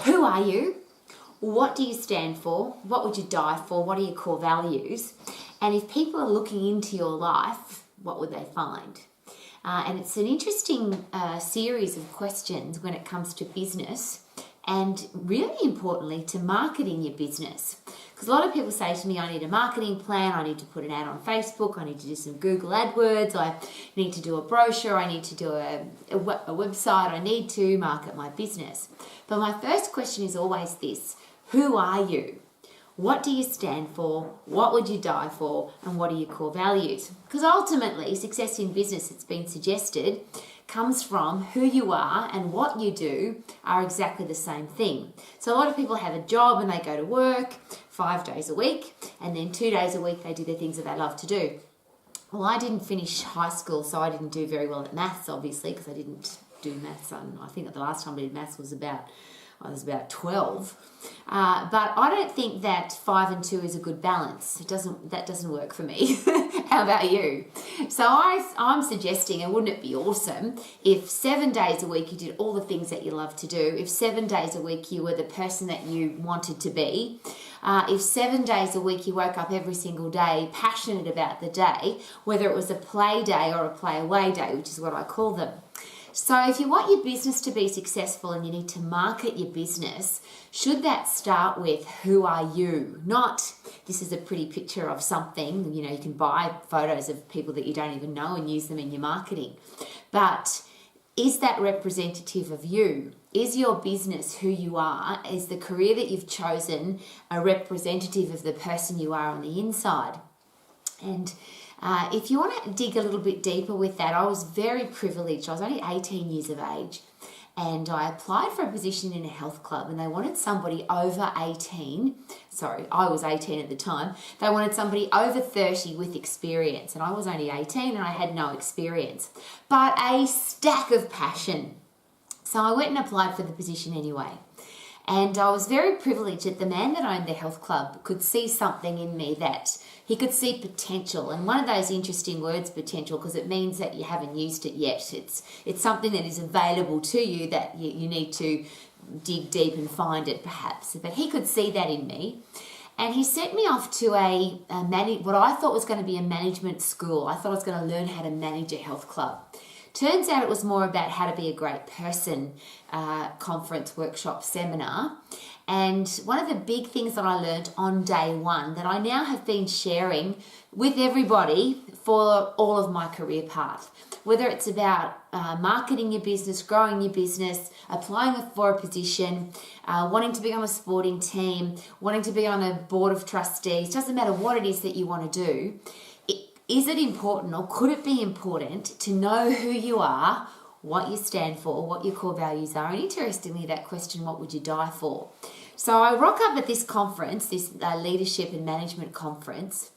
Who are you? What do you stand for? What would you die for? What are your core values? And if people are looking into your life, what would they find? And it's an interesting series of questions when it comes to business and really importantly to marketing your business. Because a lot of people say to me, I need a marketing plan, I need to put an ad on Facebook, I need to do some Google AdWords, I need to do a brochure, I need to do a website, I need to market my business. But my first question is always this: who are you? What do you stand for? What would you die for? And what are your core values? Because ultimately, success in business, it's been suggested, comes from who you are and what you do are exactly the same thing. So a lot of people have a job and they go to work 5 days a week, and then 2 days a week they do the things that they love to do. Well, I didn't finish high school, so I didn't do very well at maths, obviously, because I didn't do maths. I think that the last time I did maths was I was about 12. But I don't think that 5 and 2 is a good balance. That doesn't work for me. How about you? So I'm suggesting, and wouldn't it be awesome if 7 days a week you did all the things that you love to do, if 7 days a week you were the person that you wanted to be, if 7 days a week you woke up every single day passionate about the day, whether it was a play day or a play away day, which is what I call them. So if you want your business to be successful and you need to market your business, should that start with who are you? Not this is a pretty picture of something, you can buy photos of people that you don't even know and use them in your marketing. But is that representative of you? Is your business who you are? Is the career that you've chosen a representative of the person you are on the inside? And if you want to dig a little bit deeper with that, I was very privileged. I was only 18 years of age and I applied for a position in a health club and they wanted somebody over 18. Sorry, I was 18 at the time. They wanted somebody over 30 with experience and I was only 18 and I had no experience, but a stack of passion. So I went and applied for the position anyway. And I was very privileged that the man that owned the health club could see something in me, that he could see potential. And one of those interesting words, potential, because it means that you haven't used it yet. It's something that is available to you that you need to dig deep and find it perhaps. But he could see that in me. And he sent me off to what I thought was going to be a management school. I thought I was going to learn how to manage a health club. Turns out it was more about how to be a great person, conference, workshop, seminar. And one of the big things that I learned on day one that I now have been sharing with everybody for all of my career path, whether it's about marketing your business, growing your business, applying for a position, wanting to be on a sporting team, wanting to be on a board of trustees, doesn't matter what it is that you want to do. Is it important or could it be important to know who you are, what you stand for, what your core values are? And interestingly, that question, what would you die for? So I rock up at this conference, this leadership and management conference,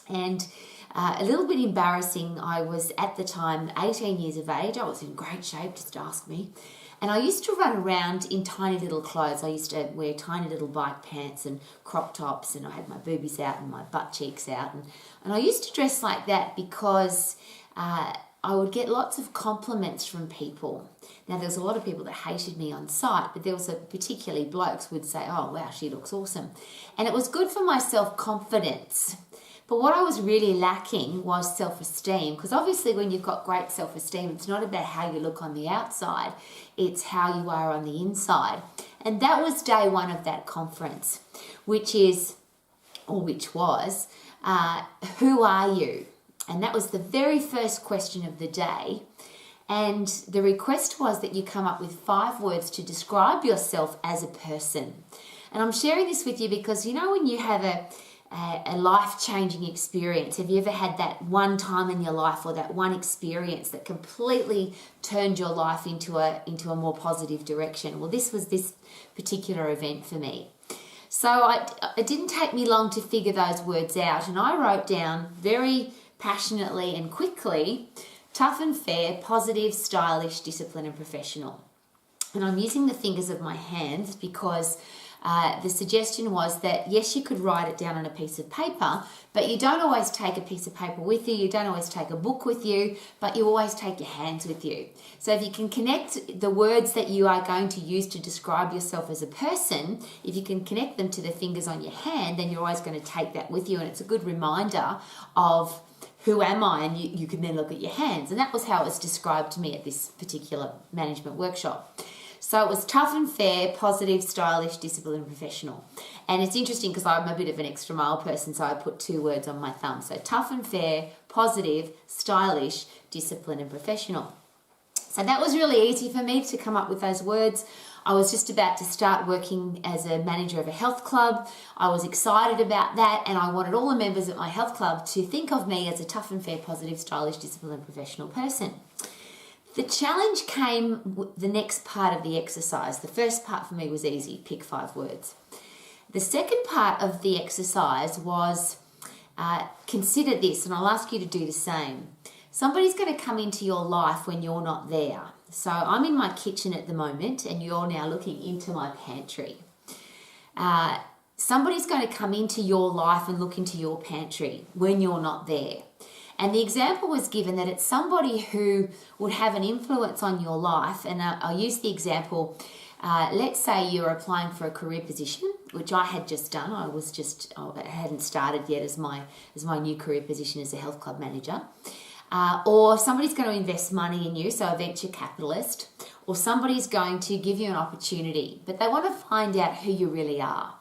and a little bit embarrassing, I was at the time 18 years of age. I was in great shape, just ask me. And I used to run around in tiny little clothes. I used to wear tiny little bike pants and crop tops, and I had my boobies out and my butt cheeks out. And I used to dress like that because I would get lots of compliments from people. Now, there was a lot of people that hated me on sight, but there was particularly blokes would say, oh, wow, she looks awesome. And it was good for my self-confidence. But what I was really lacking was self-esteem, because obviously when you've got great self-esteem, it's not about how you look on the outside, it's how you are on the inside. And that was day one of that conference, which was, who are you? And that was the very first question of the day. And the request was that you come up with 5 words to describe yourself as a person. And I'm sharing this with you because, when you have a life-changing experience, have you ever had that one time in your life or that one experience that completely turned your life into a more positive direction? Well, this was this particular event for me. So it didn't take me long to figure those words out, and I wrote down very passionately and quickly: tough and fair, positive, stylish, disciplined and professional. And I'm using the fingers of my hands because the suggestion was that, yes, you could write it down on a piece of paper, but you don't always take a piece of paper with you, you don't always take a book with you, but you always take your hands with you. So if you can connect the words that you are going to use to describe yourself as a person, if you can connect them to the fingers on your hand, then you're always going to take that with you, and it's a good reminder of who am I, and you can then look at your hands. And that was how it was described to me at this particular management workshop. So it was tough and fair, positive, stylish, disciplined, and professional. And it's interesting because I'm a bit of an extra mile person, so I put 2 words on my thumb. So tough and fair, positive, stylish, disciplined, and professional. So that was really easy for me to come up with those words. I was just about to start working as a manager of a health club. I was excited about that, and I wanted all the members at my health club to think of me as a tough and fair, positive, stylish, disciplined, and professional person. The challenge came with the next part of the exercise. The first part for me was easy, pick 5 words. The second part of the exercise was consider this, and I'll ask you to do the same. Somebody's going to come into your life when you're not there. So I'm in my kitchen at the moment, and you're now looking into my pantry. Somebody's going to come into your life and look into your pantry when you're not there. And the example was given that it's somebody who would have an influence on your life. And I'll use the example, let's say you're applying for a career position, which I had just done. I hadn't started yet as my new career position as a health club manager. Or somebody's going to invest money in you, so a venture capitalist. Or somebody's going to give you an opportunity, but they want to find out who you really are.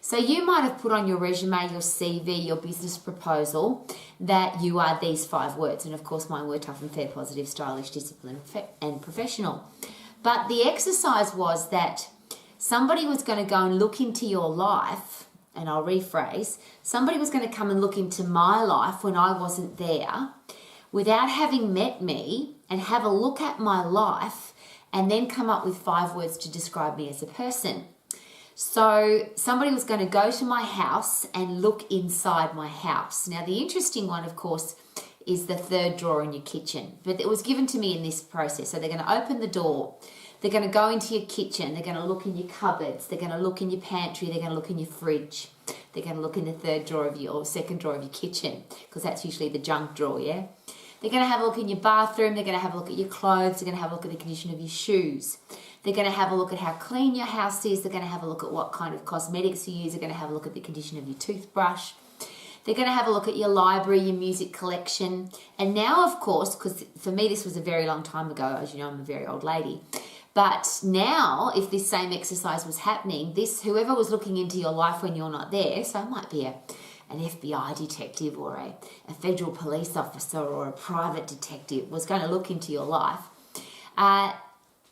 So you might have put on your resume, your CV, your business proposal that you are these 5 words. And of course mine were tough and fair, positive, stylish, disciplined, and professional. But the exercise was that somebody was going to go and look into your life, and I'll rephrase, somebody was going to come and look into my life when I wasn't there without having met me and have a look at my life and then come up with 5 words to describe me as a person. So somebody was going to go to my house and look inside my house. Now, the interesting one, of course, is the 3rd drawer in your kitchen. But it was given to me in this process. So they're going to open the door. They're going to go into your kitchen. They're going to look in your cupboards. They're going to look in your pantry. They're going to look in your fridge. They're going to look in the 3rd drawer of your, or 2nd drawer of your kitchen, because that's usually the junk drawer, yeah? They're going to have a look in your bathroom. They're going to have a look at your clothes. They're going to have a look at the condition of your shoes. They're going to have a look at how clean your house is. They're going to have a look at what kind of cosmetics you use. They're going to have a look at the condition of your toothbrush. They're going to have a look at your library, your music collection. And now, of course, because for me this was a very long time ago, as you know, I'm a very old lady. But now, if this same exercise was happening, whoever was looking into your life when you're not there, so it might be an FBI detective or a federal police officer or a private detective, was going to look into your life.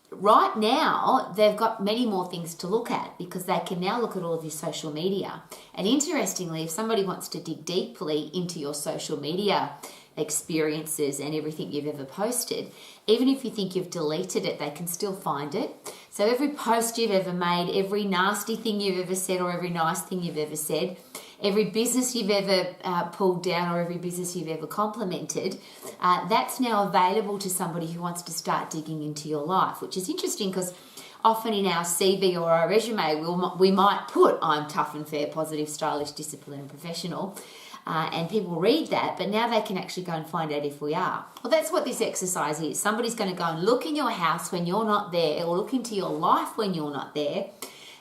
Right now, they've got many more things to look at because they can now look at all of your social media. And interestingly, if somebody wants to dig deeply into your social media experiences and everything you've ever posted, even if you think you've deleted it, they can still find it. So every post you've ever made, every nasty thing you've ever said or every nice thing you've ever said, every business you've ever pulled down or every business you've ever complimented, that's now available to somebody who wants to start digging into your life, which is interesting because often in our CV or our resume, we might put, I'm tough and fair, positive, stylish, disciplined, and professional. And people read that, but now they can actually go and find out if we are. Well, that's what this exercise is. Somebody's going to go and look in your house when you're not there, or look into your life when you're not there,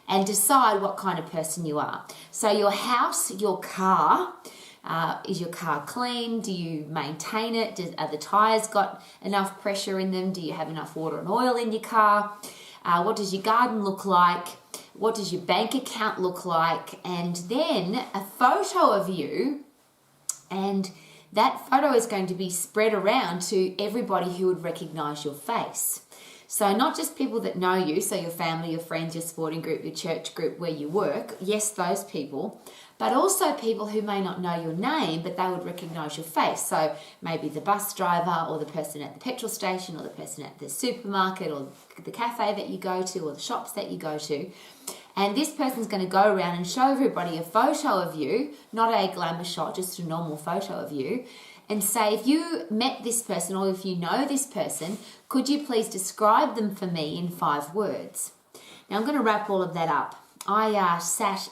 and decide what kind of person you are. So your house, your car, is your car clean? Do you maintain it? Are the tyres got enough pressure in them? Do you have enough water and oil in your car? What does your garden look like? What does your bank account look like? And then a photo of you, and that photo is going to be spread around to everybody who would recognise your face. So not just people that know you, so your family, your friends, your sporting group, your church group, where you work, yes, those people, but also people who may not know your name, but they would recognise your face. So maybe the bus driver or the person at the petrol station or the person at the supermarket or the cafe that you go to or the shops that you go to. And this person's going to go around and show everybody a photo of you, not a glamour shot, just a normal photo of you, and say, if you met this person or if you know this person, could you please describe them for me in 5 words? Now I'm going to wrap all of that up. I sat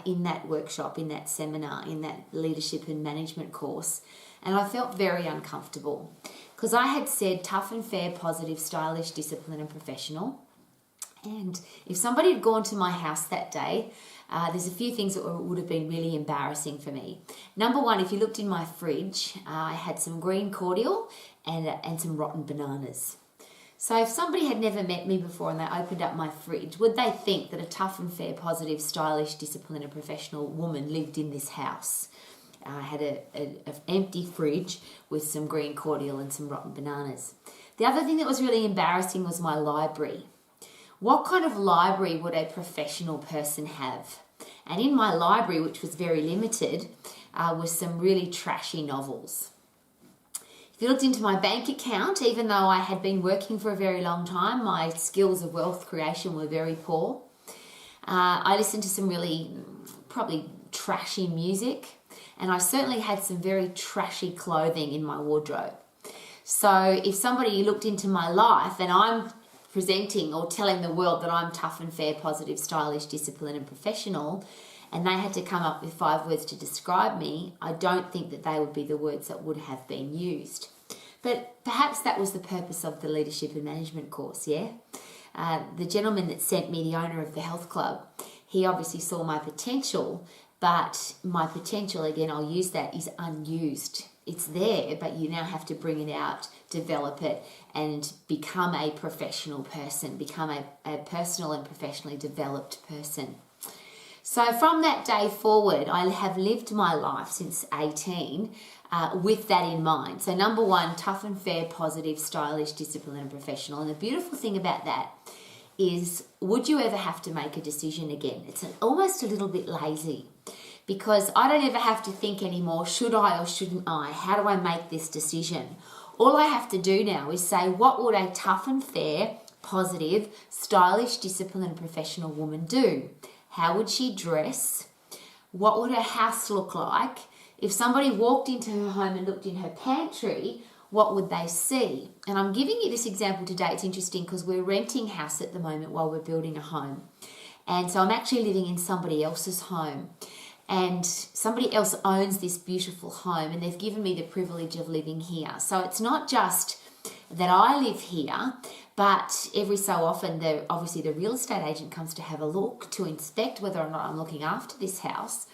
in that workshop, in that seminar, in that leadership and management course, and I felt very uncomfortable because I had said tough and fair, positive, stylish, disciplined and professional. And if somebody had gone to my house that day, there's a few things that would have been really embarrassing for me. Number one, if you looked in my fridge, I had some green cordial and some rotten bananas. So if somebody had never met me before and they opened up my fridge, would they think that a tough and fair, positive, stylish, disciplined and professional woman lived in this house? I had an empty fridge with some green cordial and some rotten bananas. The other thing that was really embarrassing was my library. What kind of library would a professional person have? And in my library, which was very limited, was some really trashy novels. If you looked into my bank account, even though I had been working for a very long time, my skills of wealth creation were very poor. I listened to some really probably trashy music, and I certainly had some very trashy clothing in my wardrobe. So if somebody looked into my life and I'm presenting or telling the world that I'm tough and fair, positive, stylish, disciplined and professional, and they had to come up with 5 words to describe me, I don't think that they would be the words that would have been used. But perhaps that was the purpose of the leadership and management course, yeah? The gentleman that sent me, the owner of the health club, he obviously saw my potential, but my potential, again, I'll use that, is unused. It's there, but you now have to bring it out, develop it, and become a professional person, become a personal and professionally developed person. So from that day forward, I have lived my life since 18 with that in mind. So number one, tough and fair, positive, stylish, disciplined and professional. And the beautiful thing about that is, would you ever have to make a decision again? It's almost a little bit lazy because I don't ever have to think anymore, should I or shouldn't I? How do I make this decision? All I have to do now is say, what would a tough and fair, positive, stylish, disciplined and professional woman do? How would she dress? What would her house look like? If somebody walked into her home and looked in her pantry, what would they see? And I'm giving you this example today. It's interesting because we're renting house at the moment while we're building a home. And so I'm actually living in somebody else's home. And somebody else owns this beautiful home and they've given me the privilege of living here. So it's not just that I live here, but every so often, obviously the real estate agent comes to have a look, to inspect whether or not I'm looking after this house.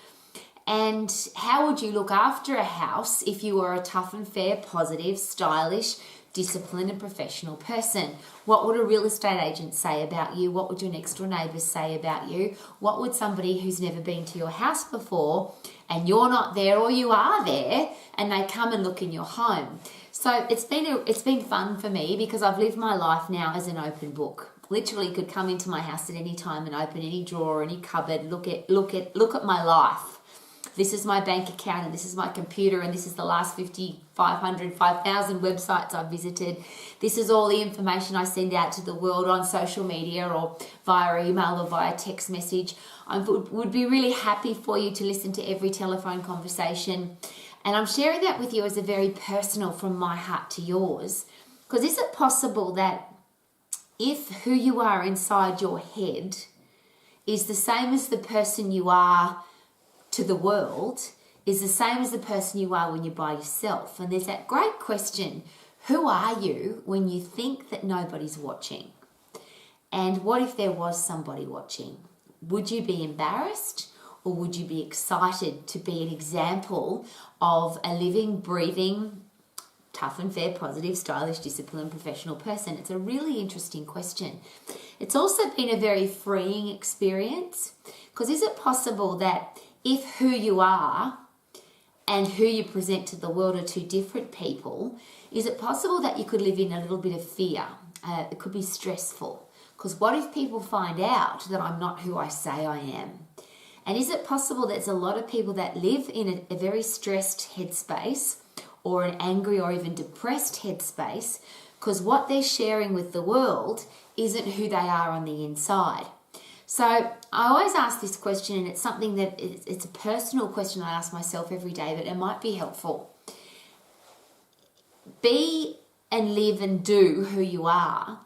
And how would you look after a house if you were a tough and fair, positive, stylish, disciplined and professional person? What would a real estate agent say about you? What would your next door neighbours say about you? What would somebody who's never been to your house before and you're not there or you are there and they come and look in your home? So it's been fun for me because I've lived my life now as an open book. Literally could come into my house at any time and open any drawer, any cupboard, look at my life. This is my bank account and this is my computer and this is the last 5,000 websites I've visited. This is all the information I send out to the world on social media or via email or via text message. I would be really happy for you to listen to every telephone conversation. And I'm sharing that with you as a very personal, from my heart to yours. Because is it possible that if who you are inside your head is the same as the person you are to the world, is the same as the person you are when you're by yourself? And there's that great question, who are you when you think that nobody's watching? And what if there was somebody watching? Would you be embarrassed or would you be excited to be an example of a living, breathing, tough and fair, positive, stylish, disciplined, professional person? It's a really interesting question. It's also been a very freeing experience, because is it possible that if who you are and who you present to the world are two different people, is it possible that you could live in a little bit of fear? It could be stressful, because what if people find out that I'm not who I say I am? And is it possible there's a lot of people that live in a very stressed headspace or an angry or even depressed headspace because what they're sharing with the world isn't who they are on the inside? So I always ask this question, and it's something that it's a personal question I ask myself every day, but it might be helpful. Be and live and do who you are,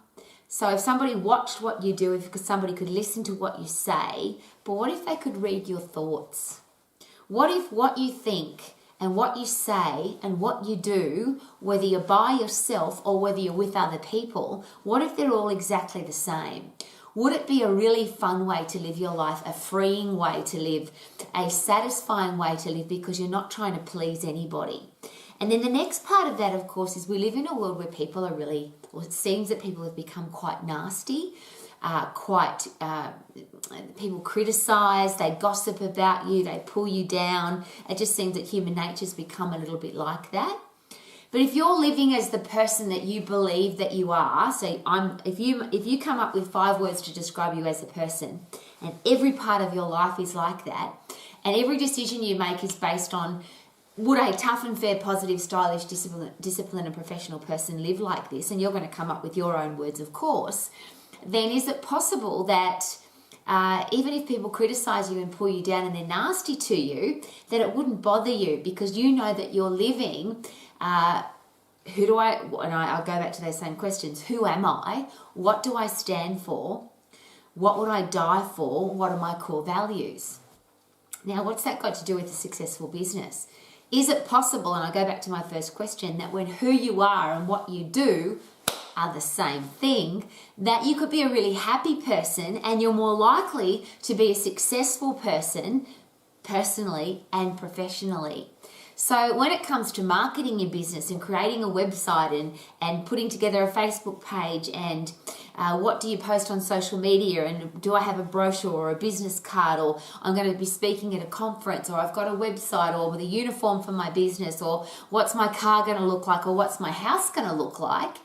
So if somebody watched what you do, if somebody could listen to what you say, but what if they could read your thoughts? What if what you think and what you say and what you do, whether you're by yourself or whether you're with other people, what if they're all exactly the same? Would it be a really fun way to live your life, a freeing way to live, a satisfying way to live, because you're not trying to please anybody? And then the next part of that, of course, is we live in a world where people are really, or it seems that people have become quite nasty, people criticize, they gossip about you, they pull you down. It just seems that human nature's become a little bit like that. But if you're living as the person that you believe that you are, so if you come up with 5 words to describe you as a person, and every part of your life is like that, and every decision you make is based on, would a tough and fair, positive, stylish, disciplined and professional person live like this? And you're going to come up with your own words, of course. Then is it possible that even if people criticize you and pull you down and they're nasty to you, that it wouldn't bother you because you know that you're living, I'll go back to those same questions. Who am I? What do I stand for? What would I die for? What are my core values? Now, what's that got to do with a successful business? Is it possible, and I go back to my first question, that when who you are and what you do are the same thing, that you could be a really happy person and you're more likely to be a successful person personally and professionally? So when it comes to marketing your business and creating a website and putting together a Facebook page and what do you post on social media, and do I have a brochure or a business card, or I'm going to be speaking at a conference, or I've got a website, or with a uniform for my business, or what's my car going to look like, or what's my house going to look like?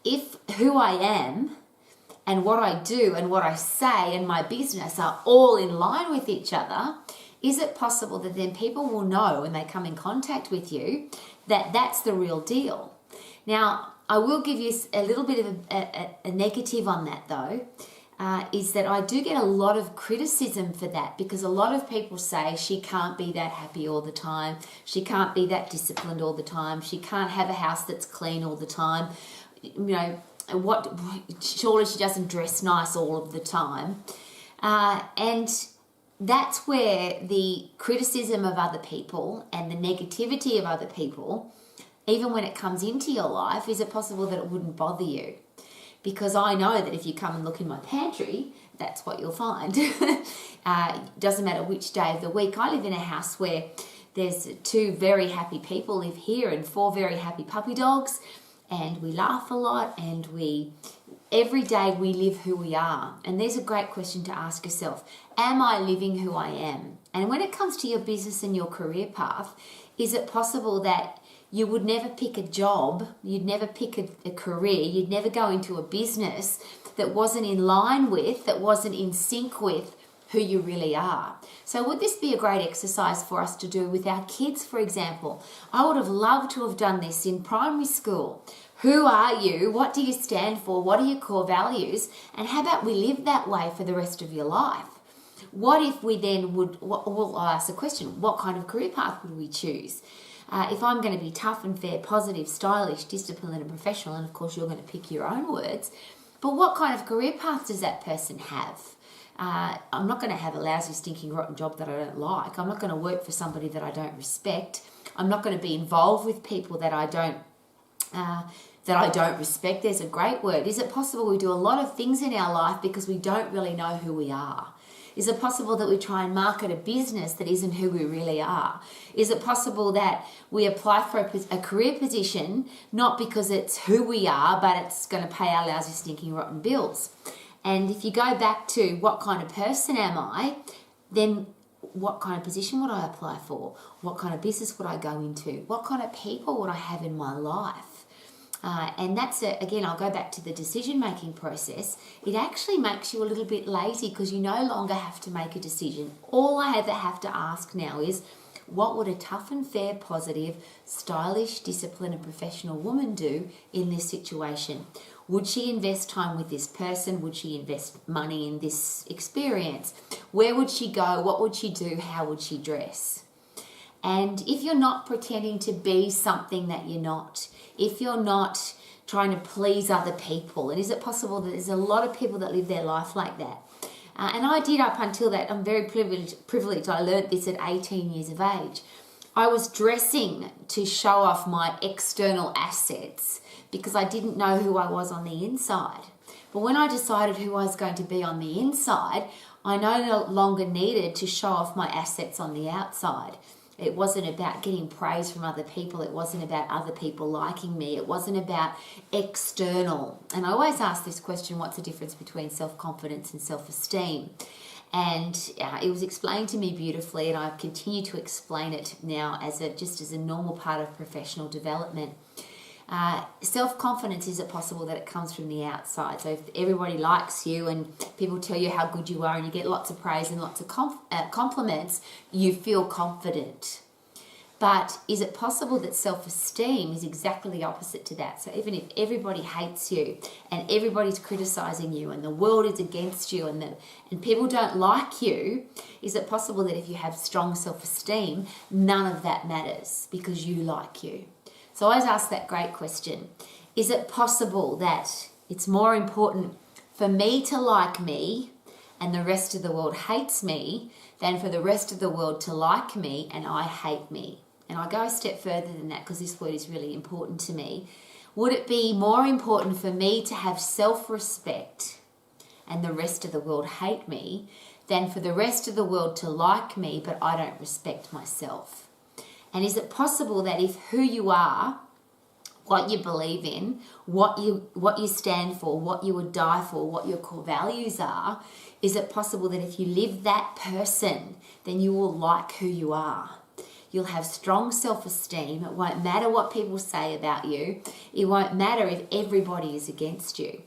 If who I am and what I do and what I say and my business are all in line with each other, is it possible that then people will know when they come in contact with you that that's the real deal? Now, I will give you a little bit of a negative on that though, is that I do get a lot of criticism for that, because a lot of people say she can't be that happy all the time, she can't be that disciplined all the time, she can't have a house that's clean all the time, surely she doesn't dress nice all of the time. And that's where the criticism of other people and the negativity of other people, even when it comes into your life, is it possible that it wouldn't bother you? Because I know that if you come and look in my pantry, that's what you'll find. Doesn't matter which day of the week. I live in a house where there's 2 very happy people live here and 4 very happy puppy dogs, and we laugh a lot, and every day we live who we are. And there's a great question to ask yourself. Am I living who I am? And when it comes to your business and your career path, is it possible that you would never pick a job, you'd never pick a career, you'd never go into a business that wasn't in line with, that wasn't in sync with who you really are? So would this be a great exercise for us to do with our kids, for example? I would have loved to have done this in primary school. Who are you? What do you stand for? What are your core values? And how about we live that way for the rest of your life? What if we then I'll ask the question, what kind of career path would we choose? If I'm going to be tough and fair, positive, stylish, disciplined and professional, and of course you're going to pick your own words, but what kind of career path does that person have? I'm not going to have a lousy, stinking, rotten job that I don't like. I'm not going to work for somebody that I don't respect. I'm not going to be involved with people that I don't respect. There's a great word. Is it possible we do a lot of things in our life because we don't really know who we are? Is it possible that we try and market a business that isn't who we really are? Is it possible that we apply for a career position not because it's who we are, but it's going to pay our lousy, stinking, rotten bills? And if you go back to what kind of person am I, then what kind of position would I apply for? What kind of business would I go into? What kind of people would I have in my life? And that's, again, I'll go back to the decision-making process. It actually makes you a little bit lazy because you no longer have to make a decision. All I ever have to ask now is, what would a tough and fair, positive, stylish, disciplined and professional woman do in this situation? Would she invest time with this person? Would she invest money in this experience? Where would she go? What would she do? How would she dress? And if you're not pretending to be something that you're not, if you're not trying to please other people? And is it possible that there's a lot of people that live their life like that? And I did up until that. I'm very privileged. I learned this at 18 years of age. I was dressing to show off my external assets because I didn't know who I was on the inside. But when I decided who I was going to be on the inside, I no longer needed to show off my assets on the outside. It wasn't about getting praise from other people. It wasn't about other people liking me. It wasn't about external. And I always ask this question, what's the difference between self-confidence and self-esteem? And it was explained to me beautifully, and I continue to explain it now as a normal part of professional development. Self-confidence, is it possible that it comes from the outside? So if everybody likes you and people tell you how good you are and you get lots of praise and lots of compliments, you feel confident. But is it possible that self-esteem is exactly the opposite to that? So even if everybody hates you and everybody's criticizing you and the world is against you and people don't like you, is it possible that if you have strong self-esteem, none of that matters because you like you? So I always ask that great question. Is it possible that it's more important for me to like me and the rest of the world hates me than for the rest of the world to like me and I hate me? And I go a step further than that because this word is really important to me. Would it be more important for me to have self-respect and the rest of the world hate me than for the rest of the world to like me but I don't respect myself? And is it possible that if who you are, what you believe in, what you stand for, what you would die for, what your core values are, is it possible that if you live that person, then you will like who you are? You'll have strong self-esteem. It won't matter what people say about you. It won't matter if everybody is against you.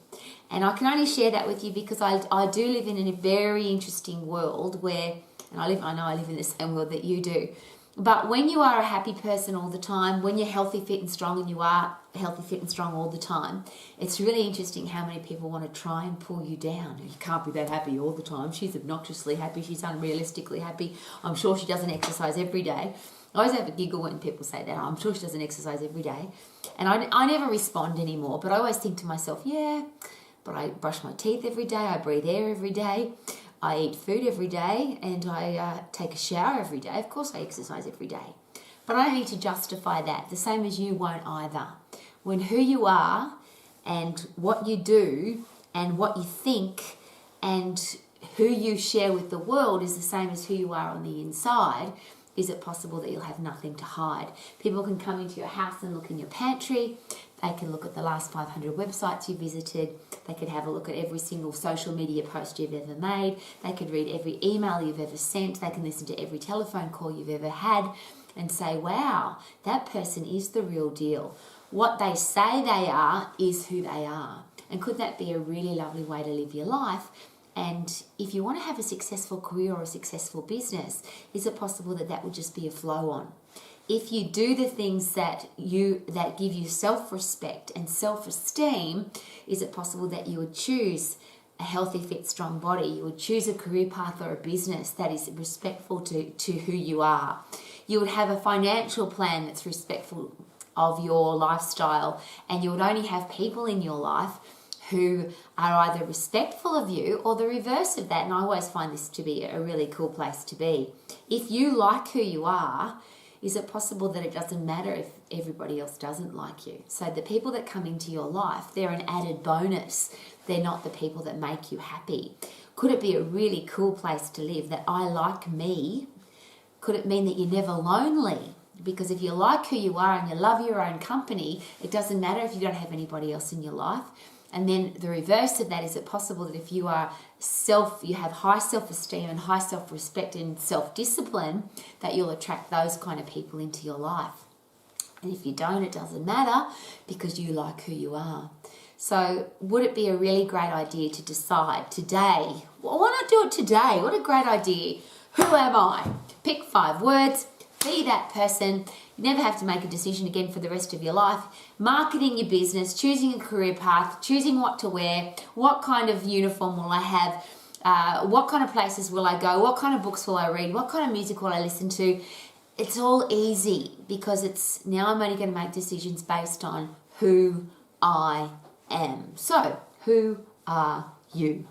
And I can only share that with you because I do live in a very interesting world where, and I know I live in the same world that you do. But when you are a happy person all the time, when you're healthy, fit and strong, and you are healthy, fit and strong all the time, it's really interesting how many people want to try and pull you down. You can't be that happy all the time. She's obnoxiously happy. She's unrealistically happy. I'm sure she doesn't exercise every day. I always have a giggle when people say that. I'm sure she doesn't exercise every day. And I never respond anymore, but I always think to myself, yeah, but I brush my teeth every day. I breathe air every day. I eat food every day and I take a shower every day. Of course I exercise every day. But I don't need to justify that, the same as you won't either. When who you are and what you do and what you think and who you share with the world is the same as who you are on the inside, is it possible that you'll have nothing to hide? People can come into your house and look in your pantry. They can look at the last 500 websites you visited. They could have a look at every single social media post you've ever made. They could read every email you've ever sent. They can listen to every telephone call you've ever had and say, wow, that person is the real deal. What they say they are is who they are. And could that be a really lovely way to live your life? And if you want to have a successful career or a successful business, is it possible that that would just be a flow on? If you do the things that give you self-respect and self-esteem, is it possible that you would choose a healthy, fit, strong body? You would choose a career path or a business that is respectful to who you are. You would have a financial plan that's respectful of your lifestyle, and you would only have people in your life who are either respectful of you or the reverse of that. And I always find this to be a really cool place to be. If you like who you are, is it possible that it doesn't matter if everybody else doesn't like you? So the people that come into your life, they're an added bonus. They're not the people that make you happy. Could it be a really cool place to live that I like me? Could it mean that you're never lonely? Because if you like who you are and you love your own company, it doesn't matter if you don't have anybody else in your life. And then the reverse of that, is it possible that if you have high self-esteem and high self-respect and self-discipline, that you'll attract those kind of people into your life? And if you don't, it doesn't matter because you like who you are. So would it be a really great idea to decide today, well, why not do it today? What a great idea. Who am I? Pick 5 words, be that person. You never have to make a decision again for the rest of your life. Marketing your business, choosing a career path, choosing what to wear, what kind of uniform will I have, what kind of places will I go, what kind of books will I read, what kind of music will I listen to. It's all easy because now I'm only going to make decisions based on who I am. So, who are you?